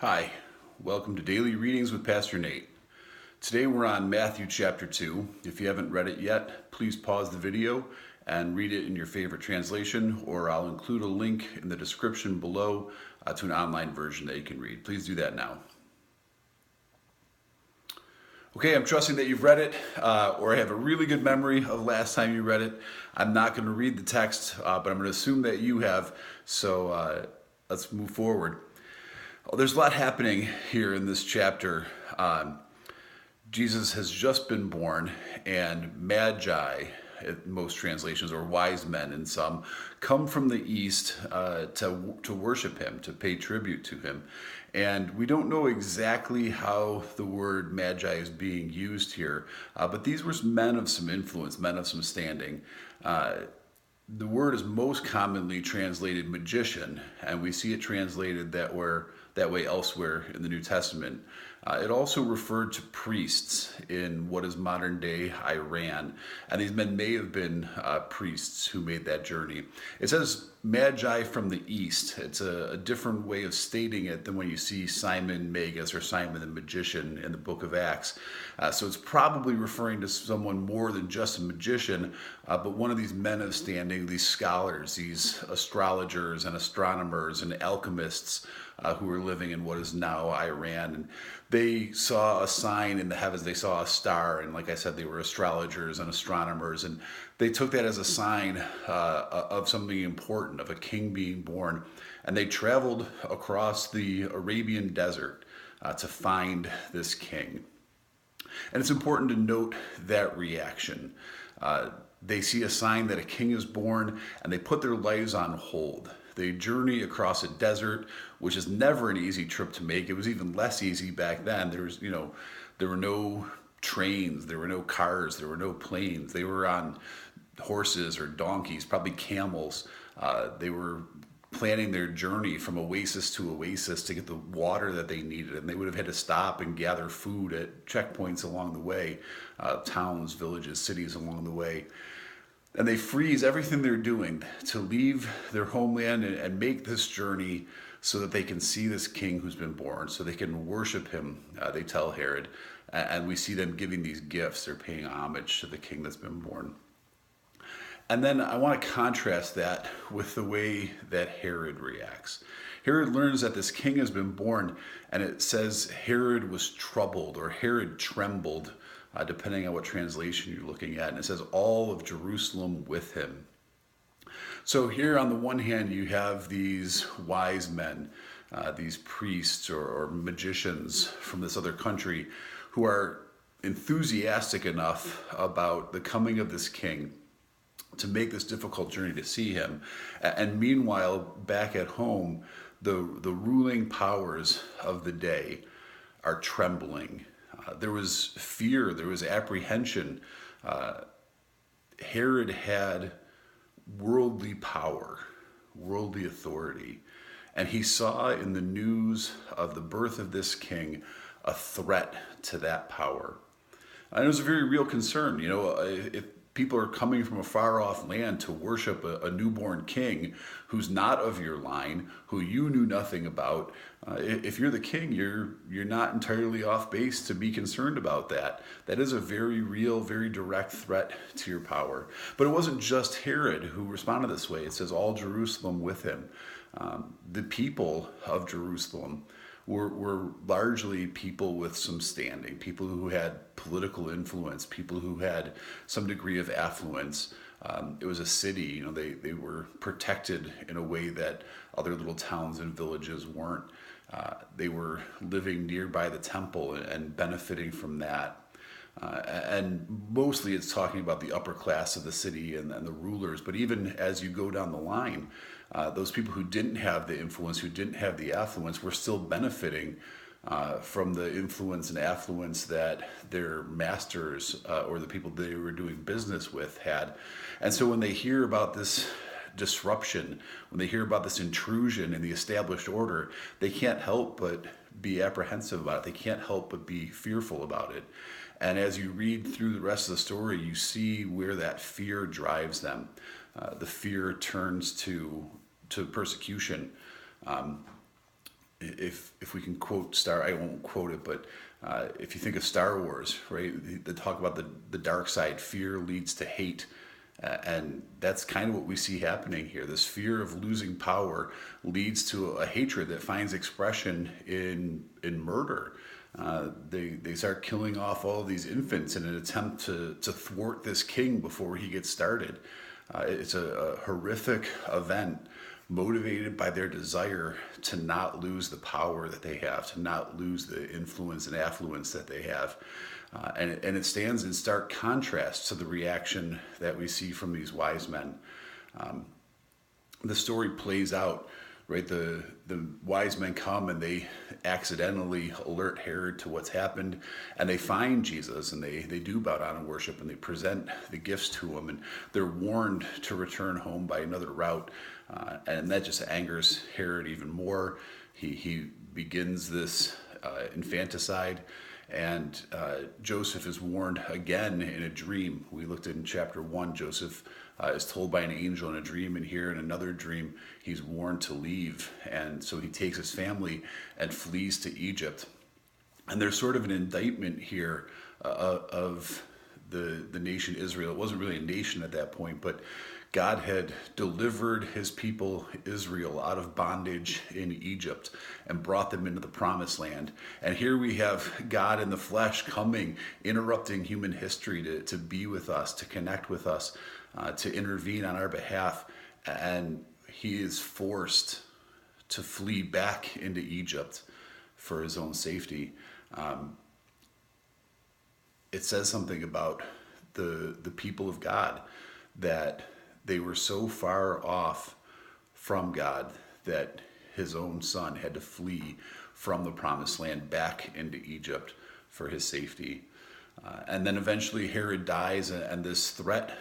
Hi, welcome to Daily Readings with Pastor Nate. Today we're on Matthew chapter 2. If you haven't read it yet, please pause the video and read it in your favorite translation, or I'll include a link in the description below to an online version that you can read. Please do that now. Okay, I'm trusting that you've read it or have a really good memory of last time you read it. I'm not going to read the text, but I'm going to assume that you have, so let's move forward. Oh, there's a lot happening here in this chapter. Jesus has just been born, and Magi, in most translations, or wise men in some, come from the east to worship him, to pay tribute to him. And we don't know exactly how the word Magi is being used here, but these were men of some influence, men of some standing. The word is most commonly translated magician, and we see it translated that way elsewhere in the New Testament. It also referred to priests in what is modern day Iran, and these men may have been priests who made that journey. It says Magi from the east. It's a different way of stating it than when you see Simon Magus or Simon the magician in the book of Acts. So it's probably referring to someone more than just a magician, but one of these men of standing, these scholars, these astrologers and astronomers and alchemists who were living in what is now Iran. And they saw a sign in the heavens. They saw a star, and like I said, they were astrologers and astronomers, and they took that as a sign of something important, of a king being born. And they traveled across the Arabian desert to find this king. And it's important to note that reaction. They see a sign that a king is born, and they put their lives on hold. They journey across a desert, which is never an easy trip to make. It was even less easy back then. There were no trains, there were no cars, there were no planes. They were on horses or donkeys, probably camels. They were planning their journey from oasis to oasis to get the water that they needed, and they would have had to stop and gather food at checkpoints along the way, towns, villages, cities along the way. And they freeze everything they're doing to leave their homeland and make this journey so that they can see this king who's been born, so they can worship him, they tell Herod. And we see them giving these gifts. They're paying homage to the king that's been born. And then I want to contrast that with the way that Herod reacts. Herod learns that this king has been born, and it says Herod was troubled, or Herod trembled, depending on what translation you're looking at. And it says all of Jerusalem with him. So here on the one hand, you have these wise men, these priests or magicians from this other country who are enthusiastic enough about the coming of this king to make this difficult journey to see him. And meanwhile, back at home, the ruling powers of the day are trembling. There was fear, there was apprehension. Herod had worldly power, worldly authority, and he saw in the news of the birth of this king a threat to that power. And it was a very real concern. If people are coming from a far off land to worship a newborn king who's not of your line, who you knew nothing about. If you're the king, you're not entirely off base to be concerned about that. That is a very real, very direct threat to your power. But it wasn't just Herod who responded this way. It says all Jerusalem with him. The people of Jerusalem were largely people with some standing, people who had political influence, people who had some degree of affluence. It was a city, they were protected in a way that other little towns and villages weren't. They were living nearby the temple and benefiting from that. And mostly it's talking about the upper class of the city and the rulers. But even as you go down the line, those people who didn't have the influence, who didn't have the affluence, were still benefiting from the influence and affluence that their masters or the people they were doing business with had. And so when they hear about this disruption, when they hear about this intrusion in the established order, they can't help but be apprehensive about it. They can't help but be fearful about it. And as you read through the rest of the story, you see where that fear drives them. The fear turns to persecution. if we can quote I won't quote it, but if you think of Star Wars, right, they talk about the dark side. Fear leads to hate. And that's kind of what we see happening here. This fear of losing power leads to a hatred that finds expression in murder. They start killing off all of these infants in an attempt to thwart this king before he gets started. It's a horrific event motivated by their desire to not lose the power that they have, to not lose the influence and affluence that they have. And it stands in stark contrast to the reaction that we see from these wise men. The story plays out, right? The wise men come and they accidentally alert Herod to what's happened, and they find Jesus, and they do bow down and worship, and they present the gifts to him, and they're warned to return home by another route, and that just angers Herod even more. He begins this infanticide. And Joseph is warned again in a dream. We looked in chapter 1. Joseph is told by an angel in a dream, and here in another dream, he's warned to leave. And so he takes his family and flees to Egypt. And there's sort of an indictment here of the nation Israel. It wasn't really a nation at that point, but God had delivered his people Israel out of bondage in Egypt and brought them into the promised land. And here we have God in the flesh coming, interrupting human history to be with us, to connect with us, to intervene on our behalf. And he is forced to flee back into Egypt for his own safety. It says something about the people of God, that they were so far off from God that his own son had to flee from the promised land back into Egypt for his safety. And then eventually Herod dies, and this threat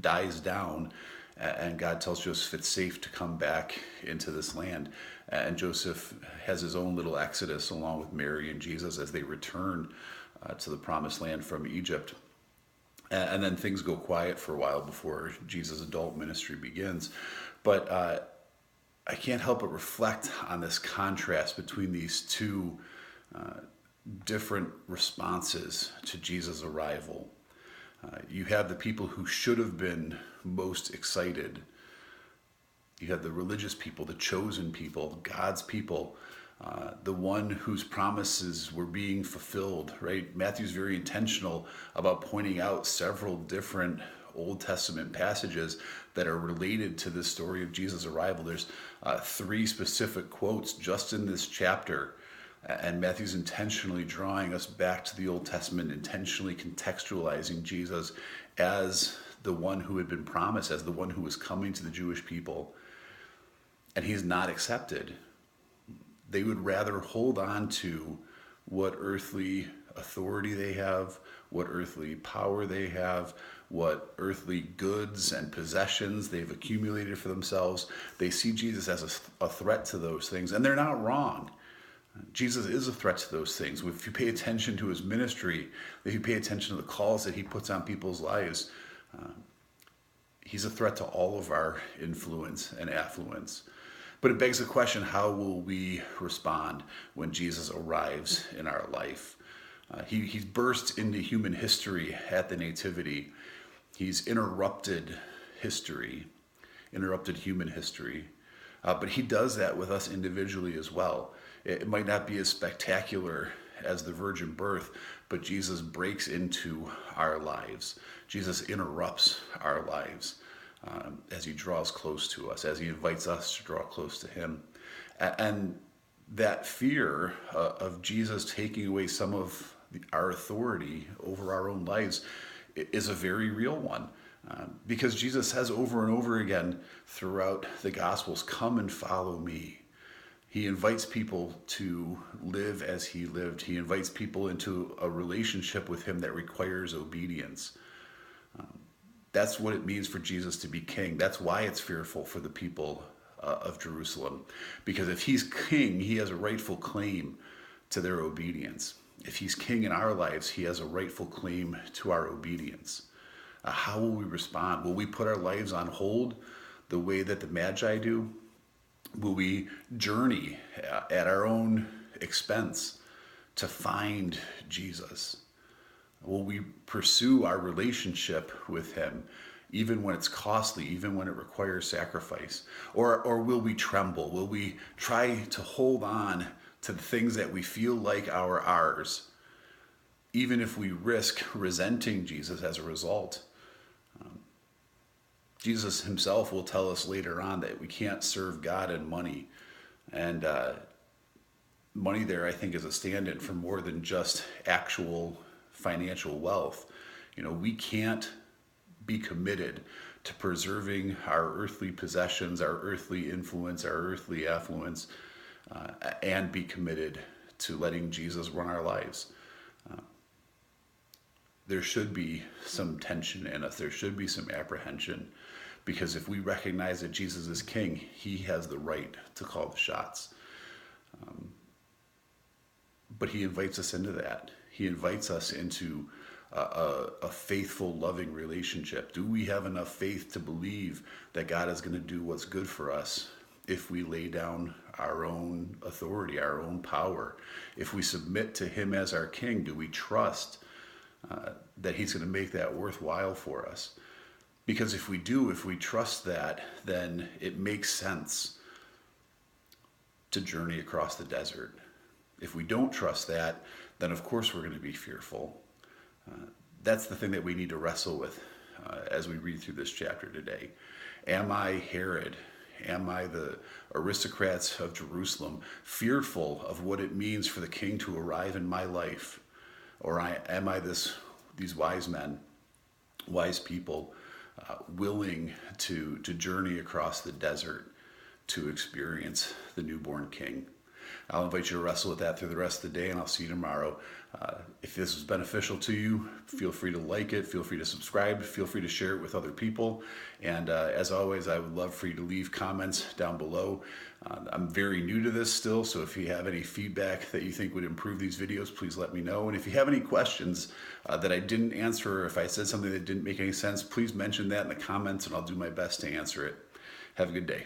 dies down, and God tells Joseph it's safe to come back into this land. And Joseph has his own little exodus along with Mary and Jesus as they return to the promised land from Egypt. And then things go quiet for a while before Jesus' adult ministry begins. But I can't help but reflect on this contrast between these two different responses to Jesus' arrival. You have the people who should have been most excited. You have the religious people, the chosen people, God's people, the one whose promises were being fulfilled, right? Matthew's very intentional about pointing out several different Old Testament passages that are related to this story of Jesus' arrival. There's 3 specific quotes just in this chapter, and Matthew's intentionally drawing us back to the Old Testament, intentionally contextualizing Jesus as the one who had been promised, as the one who was coming to the Jewish people, and he's not accepted. They would rather hold on to what earthly authority they have, what earthly power they have, what earthly goods and possessions they've accumulated for themselves. They see Jesus as a threat to those things, and they're not wrong. Jesus is a threat to those things. If you pay attention to his ministry, if you pay attention to the calls that he puts on people's lives, he's a threat to all of our influence and affluence. But it begs the question, how will we respond when Jesus arrives in our life? He's burst into human history at the Nativity. He's interrupted human history. But he does that with us individually as well. It might not be as spectacular as the virgin birth, but Jesus breaks into our lives. Jesus interrupts our lives. As he draws close to us, as he invites us to draw close to him. And that fear of Jesus taking away some of our authority over our own lives is a very real one. Because Jesus says over and over again throughout the Gospels, "Come and follow me." He invites people to live as he lived. He invites people into a relationship with him that requires obedience. That's what it means for Jesus to be king. That's why it's fearful for the people of Jerusalem. Because if he's king, he has a rightful claim to their obedience. If he's king in our lives, he has a rightful claim to our obedience. How will we respond? Will we put our lives on hold the way that the Magi do? Will we journey at our own expense to find Jesus? Will we pursue our relationship with him even when it's costly, even when it requires sacrifice? Or will we tremble? Will we try to hold on to the things that we feel like are ours, even if we risk resenting Jesus as a result? Jesus himself will tell us later on that we can't serve God and money. And money there, I think, is a stand-in for more than just actual financial wealth. We can't be committed to preserving our earthly possessions, our earthly influence, our earthly affluence, and be committed to letting Jesus run our lives. There should be some tension in us. There should be some apprehension, because if we recognize that Jesus is king, he has the right to call the shots. But he invites us into that. He invites us into a faithful, loving relationship. Do we have enough faith to believe that God is going to do what's good for us if we lay down our own authority, our own power? If we submit to him as our king, do we trust that he's going to make that worthwhile for us? Because if we do, if we trust that, then it makes sense to journey across the desert. If we don't trust that, then of course we're going to be fearful. That's the thing that we need to wrestle with as we read through this chapter today. Am I Herod? Am I the aristocrats of Jerusalem, fearful of what it means for the king to arrive in my life? Or am I these wise men, wise people, willing to journey across the desert to experience the newborn king? I'll invite you to wrestle with that through the rest of the day, and I'll see you tomorrow. If this was beneficial to you, feel free to like it, feel free to subscribe, feel free to share it with other people. And as always, I would love for you to leave comments down below. I'm very new to this still, so if you have any feedback that you think would improve these videos, please let me know. And if you have any questions that I didn't answer, or if I said something that didn't make any sense, please mention that in the comments, and I'll do my best to answer it. Have a good day.